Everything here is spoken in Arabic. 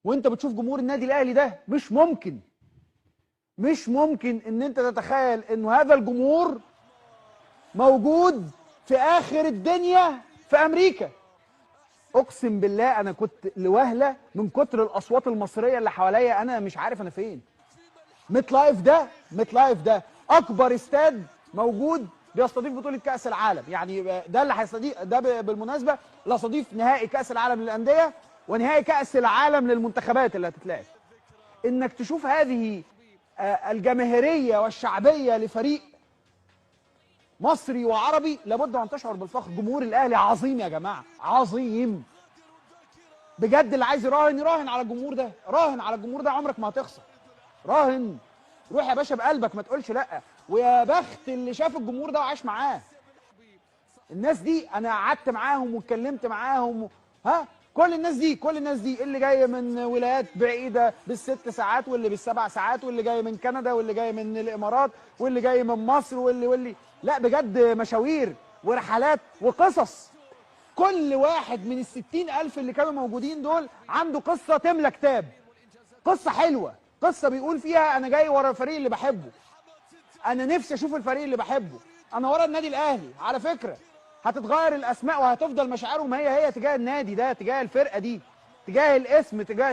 وانت بتشوف جمهور النادي الاهلي ده مش ممكن ان انت تتخيل انه هذا الجمهور موجود في اخر الدنيا في امريكا. اقسم بالله انا كنت لوهله من كتر الاصوات المصريه اللي حواليا، انا مش عارف انا فين. ميت لايف ده اكبر استاد موجود بيستضيف بطوله كاس العالم، يعني ده اللي هيستضيف ده بالمناسبه اللي هيستضيف نهائي كاس العالم للانديه ونهائي كاس العالم للمنتخبات اللي هتتلعب. انك تشوف هذه الجماهيريه والشعبيه لفريق مصري وعربي، لابد ان تشعر بالفخر. جمهور الاهلي عظيم يا جماعه، عظيم بجد. اللي عايز يراهن على الجمهور ده، راهن على الجمهور ده، عمرك ما هتخسر. راهن، روح يا باشا بقلبك، ما تقولش لا. ويا بخت اللي شاف الجمهور ده وعاش معاه. الناس دي انا قعدت معاهم واتكلمت معاهم، كل الناس دي اللي جاي من ولايات بعيده بالست ساعات واللي بالسبع ساعات واللي جاي من كندا واللي جاي من الامارات واللي جاي من مصر واللي لا بجد مشاوير ورحلات وقصص. كل واحد من ال60,000 اللي كانوا موجودين دول عنده قصه تملى كتاب، قصه حلوه، قصه بيقول فيها انا جاي ورا الفريق اللي بحبه، انا نفسي اشوف الفريق اللي بحبه، انا ورا النادي الاهلي. على فكره هتتغير الاسماء وهتفضل مشاعرهم هي تجاه النادي ده، تجاه الفرقه دي، تجاه الاسم، تجاه